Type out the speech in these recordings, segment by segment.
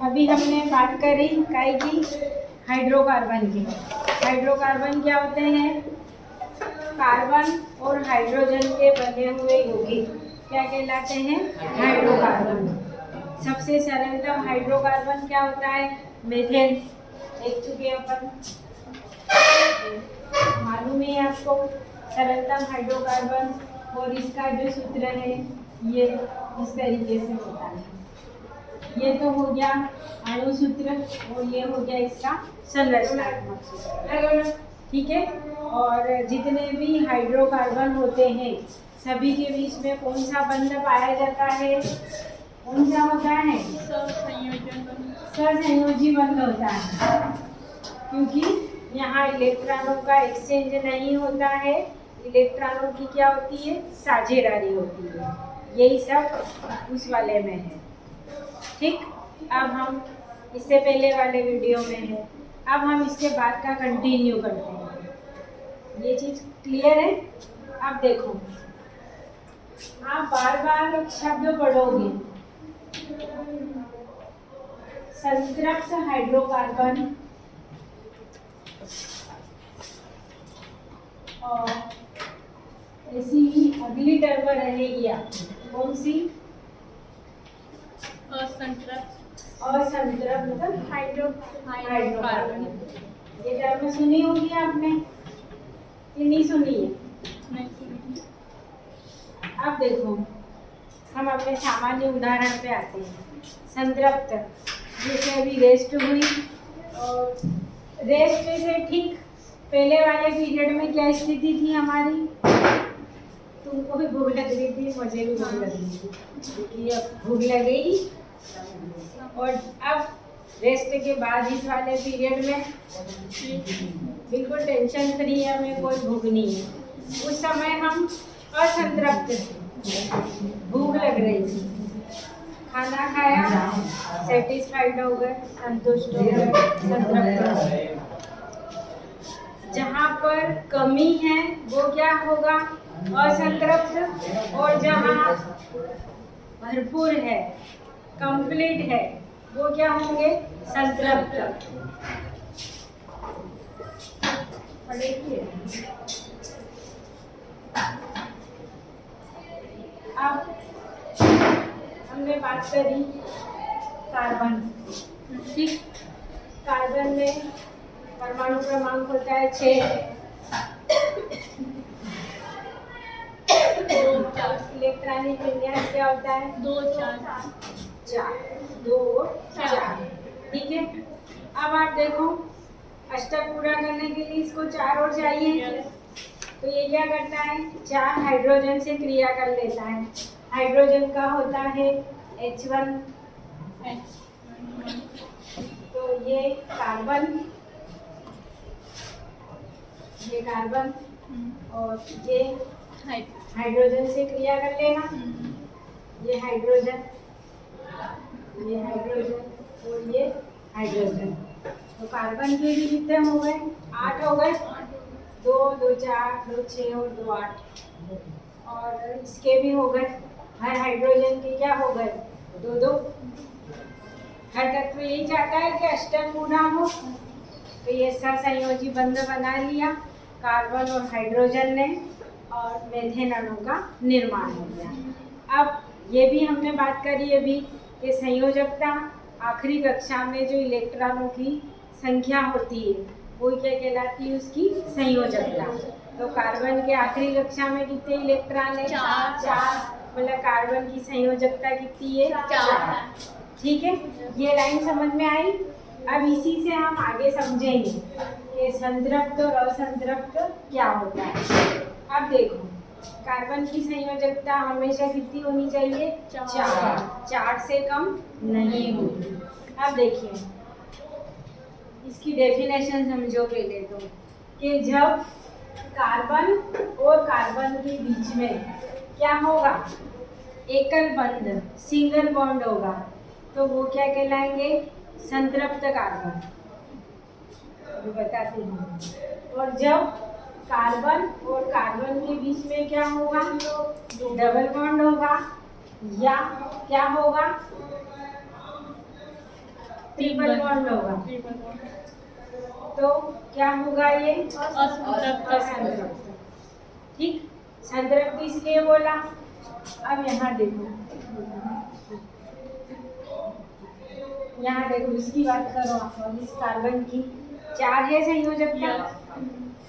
अभी हमने बात करी काय की हाइड्रोकार्बन की। हाइड्रोकार्बन क्या होते हैं? कार्बन और हाइड्रोजन के बने हुए यौगिक क्या कहलाते हैं? हाइड्रोकार्बन। सबसे सरलतम हाइड्रोकार्बन क्या होता है? मीथेन। देख चुके अपन, मालूम है आपको सरलतम हाइड्रोकार्बन। और इसका जो सूत्र है ये इस तरीके से होता है। ये तो हो गया अणु सूत्र और ये हो गया इसका संरचनात्मक सूत्र, ठीक है। और जितने भी हाइड्रोकार्बन होते हैं सभी के बीच में कौन सा बंध पाया जाता है? कौन सा होता है? सहसंयोजी बंध होता है, क्योंकि यहाँ इलेक्ट्रॉनों का एक्सचेंज नहीं होता है। इलेक्ट्रॉनों की क्या होती है? साझेदारी होती है। यही सब उस वाले में है, ठीक। अब हम इससे पहले वाले वीडियो में है, अब हम इसके बाद का कंटिन्यू करते हैं। ये चीज़ क्लियर है? अब देखो, आप बार बार शब्द पढ़ोगे। संतृप्त हाइड्रोकार्बन और ऐसी ही अगली टर्म रहेगी आपकी, कौन सी? असंतृप्त मतलब हाइड्रोकार्बन। ये टर्म सुनी होगी आपने कि नहीं सुनी है? नहीं सुनी। अब देखो, हम अपने सामान्य उदाहरण पे आते हैं। संतृप्त, जैसे अभी रेस्ट हुई, और रेस्ट से ठीक पहले वाले पीरियड में क्या स्थिति थी हमारी? तुमको भी भूख लग रही थी, मुझे भी भूख लग रही थी, क्योंकि अब भूख लगेगी। और अब रेस्ट के बाद इस वाले पीरियड में बिल्कुल टेंशन फ्री है, हमें कोई भूख नहीं है। उस समय हम असंतृप्त थे, भूख लग रही थी, खाना खाया, सेटिस्फाइड हो गए, संतुष्ट हो गए, संतृप्त। जहाँ पर कमी है वो क्या होगा? असंतृप्त। और जहाँ भरपूर है, कंप्लीट है, वो क्या होंगे? संतृप्त। पढ़ेंगे। अब हमने बात करी कार्बन, ठीक। कार्बन में परमाणु क्रमांक होता है 6। इलेक्ट्रॉनिक विन्यास क्या होता है? 2 4, ठीक है। अब आप देखो, अष्टक पूरा करने के लिए इसको 4 और चाहिए, तो ये क्या करता है? 4 हाइड्रोजन से क्रिया कर लेता है। हाइड्रोजन का होता है H1, तो ये कार्बन, और ये हाइड्रोजन से क्रिया कर लेना, ये हाइड्रोजन और ये हाइड्रोजन। तो कार्बन के भी कितने हो गए? 8 हो गए। 2 2 4 2 6 और 2 8। और इसके भी हो गए। हर हाइड्रोजन के क्या हो गए? 2 2। हर तत्व यही चाहता है कि अष्टक पूरा हो, तो ये सहसंयोजी बंध बना लिया कार्बन और हाइड्रोजन ने, और मीथेन अणु का निर्माण हो गया। अब ये भी हमने बात करी अभी कि संयोजकता, आखिरी कक्षा में जो इलेक्ट्रॉनों की संख्या होती है वो क्या कहलाती है? उसकी संयोजकता। तो कार्बन के आखिरी कक्षा में कितने इलेक्ट्रॉन है? 4। मतलब कार्बन की संयोजकता कितनी है? 4, ठीक है। ये लाइन समझ में आई? अब इसी से हम आगे समझेंगे कि संतृप्त और असंतृप्त क्या होता है। अब देखो, कार्बन की संयोजकता हमेशा कितनी होनी चाहिए? 4 से कम नहीं होगी। अब देखिए, इसकी डेफिनेशन समझो पहले तो, कि जब कार्बन और कार्बन के बीच में क्या होगा? एकल बंध, सिंगल बॉन्ड होगा, तो वो क्या कहलाएंगे? संतृप्त कार्बन। बताती हूँ। और जब कार्बन और कार्बन के बीच में क्या होगा? डबल बॉन्ड होगा, या क्या होगा, ट्रिपल बॉन्ड होगा। तो क्या होगा ये, असंतृप्त। ठीक, संतृप्त इसलिए बोला। अब यहाँ देखो, यहाँ देखो, इसकी बात करो आप, और इस कार्बन की 4 है संयोजकता।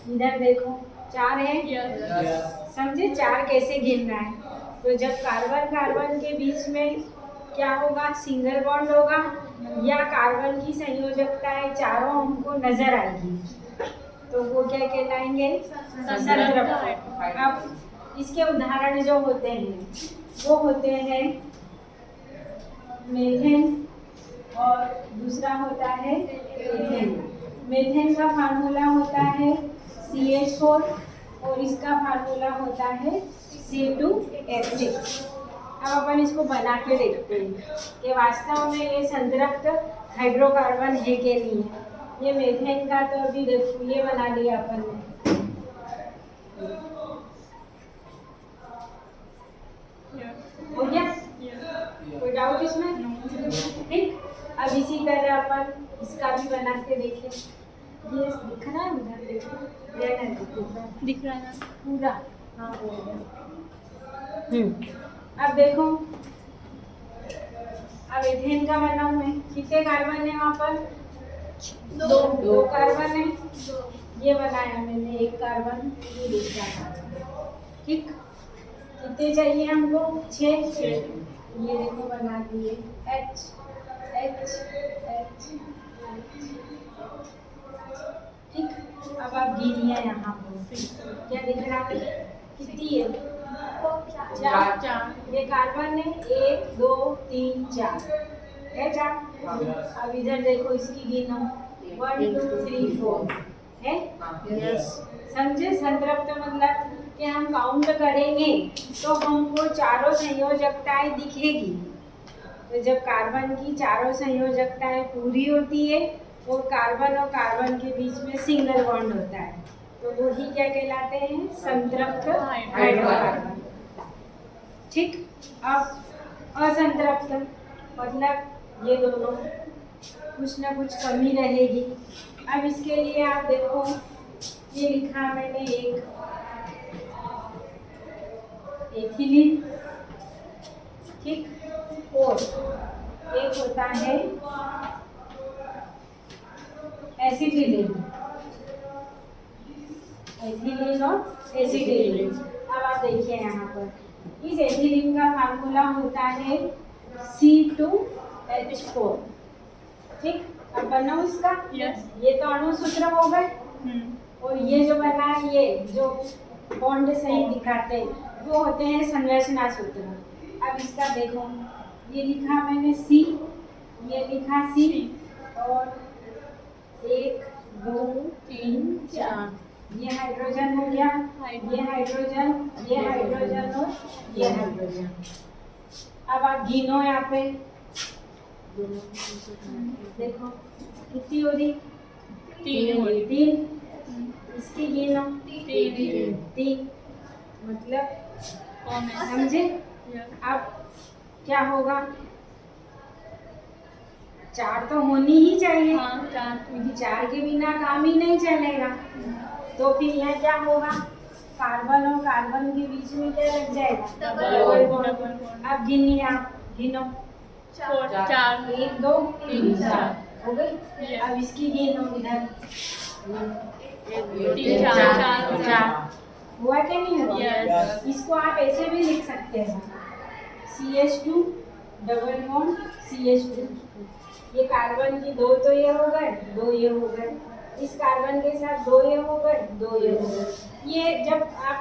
इधर देखो 4 है। समझे 4 कैसे गिनना है। तो जब कार्बन कार्बन के बीच में क्या होगा, सिंगल बॉन्ड होगा, या कार्बन की संयोजकताएं चारों हमको नजर आएगी, तो वो क्या कहलाएंगे, संतृप्त। अब इसके उदाहरण जो होते हैं वो होते हैं मेथेन, और दूसरा होता है एथेन। मेथेन का फार्मूला होता है CH4 और इसका फार्मूला होता है C2H6। अब अपन इसको बना के देखते हैं कि वास्तव में ये संतृप्त हाइड्रोकार्बन है कि नहीं है। ये मेथेन का तो अभी देखो ये बना लिया अपन ने, हो गया, कोई डाउट इसमें? ठीक, अब इसी तरह अपन इसका भी बना के देखें। ये दिख रहा है, उधर देखो, दिख रहा है पूरा, हाँ हो गया। अब देखो, अब एथेन का बनाऊं मैं, कितने कार्बन है वहाँ पर, 2 कार्बन है। ये बनाया मैंने 1 कार्बन, ये दूसरा कार्बन। ठीक, कितने चाहिए हमको, 6। ये देखो बना दिए, H H H। ठीक, अब आप गिनिए यहाँ पर, क्या दिख रहा है, कितनी है, 4। ये कार्बन है, 1 2 3 4 है, 4। अब इधर देखो इसकी गिनो, 1 2 3 4 है। समझे, संतृप्त मतलब कि हम काउंट करेंगे तो हमको चारों संयोजकताएं दिखेगी। तो जब कार्बन की चारों संयोजकताएं पूरी होती है, वो कार्बन और कार्बन के बीच में सिंगल बॉन्ड होता है, तो वो ही क्या कहलाते हैं, संतृप्त हाइड्रोकार्बन। ठीक, अब असंतृप्त मतलब ये दोनों कुछ ना कुछ कमी रहेगी। अब इसके लिए आप देखो, ये लिखा मैंने एक एथिलीन, ठीक, और एक होता है एसिटिलीन, एथिलीन और एसिटिलीन। अब आप देखिए यहाँ पर, इस एथिलीन का फार्मूला होता है C2H4। ठीक, अब बनाओ इसका, ये तो अणु सूत्र हो गए, और ये जो बना है, ये जो बॉन्ड सही दिखाते हैं वो होते हैं संरचना सूत्र। अब इसका देखो, ये लिखा मैंने C, ये लिखा C, और 1 2 3 4, ये हाइड्रोजन हो गया, ये हाइड्रोजन, ये हाइड्रोजन और ये हाइड्रोजन। अब आप गिनो यहाँ पे, देखो कितनी हो रही, 3। इसकी गिनो, 3, मतलब समझे। अब क्या होगा, 4 तो होनी ही चाहिए, क्योंकि 4 के बिना काम ही नहीं चलेगा। तो फिर यहाँ क्या होगा, कार्बन और कार्बन के बीच में क्या लग जाएगा, डबल बॉन्ड। अब गिनिए, आप गिनो, 4 1 2 3 4 हो गई। अब इसकी गिनो, इधर 3 4 हुआ क्या, नहीं हुआ? इसको आप ऐसे भी लिख सकते हैं, CH2 डबल बॉन्ड CH2। ये कार्बन की 2 तो ये हो गए, 2 ये हो गए, इस कार्बन के साथ 2 ये हो गए, 2 ये हो गए। ये जब आप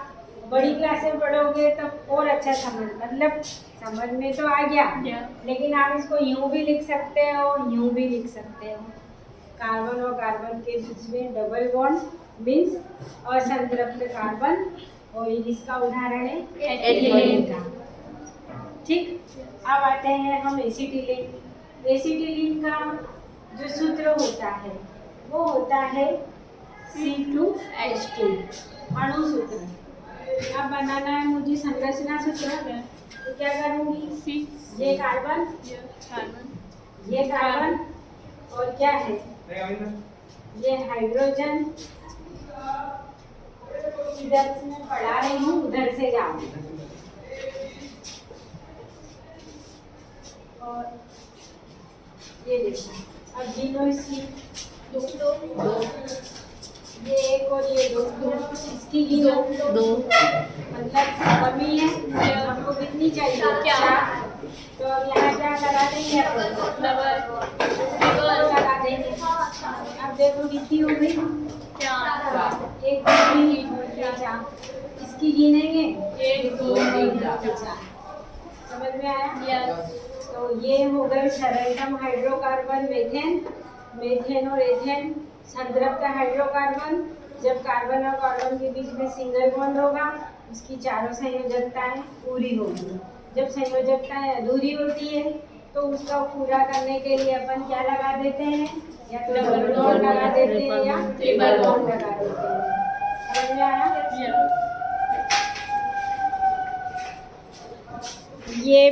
बड़ी क्लास में पढ़ोगे तब और अच्छा समझ में तो आ गया, लेकिन आप इसको यूं भी लिख सकते हो, यूं भी लिख सकते हो। कार्बन और कार्बन के बीच में डबल बॉन्ड मीन्स असंतृप्त कार्बन, और इसका उदाहरण है एथिलीन का। ठीक, अब आते हैं हम एसिटिलीन। एसिटिलीन का जो सूत्र होता है वो होता है C2H2, अणु सूत्र। अब बनाना है मुझे संरचना सूत्र, तो क्या करूँगी, C ये कार्बन, कार्बन ये कार्बन, और क्या है, ये हाइड्रोजन। इधर से मैं पढ़ा रही हूँ, उधर से जाओ। और ये देखो, अब गिनो इसकी, दो, ये एक और ये दो, इसकी गिनो, दो मतलब कमी है, हमको कितनी चाहिए, चार। तो अब यहाँ क्या लगा देंगे, डबल लगा देंगे। अब देखो कितनी हो गई, एक, दो, तीन, चार। इसकी गिनेंगे, एक, दो, तीन, चार। समझ में आया? तो ये हो गए सरलतम हाइड्रोकार्बन मेथेन। मेथेन और एथेन संतृप्त हाइड्रोकार्बन। जब कार्बन और कार्बन के बीच में सिंगल बॉन्ड होगा, उसकी चारों संयोजकताएं पूरी होगी। जब संयोजकताएं अधूरी होती है तो उसका पूरा करने के लिए अपन क्या लगा देते हैं, या तो डबल बॉन्ड लगा देते हैं या ट्रिपल बॉन्ड लगा देते हैं। समझ में आया? ये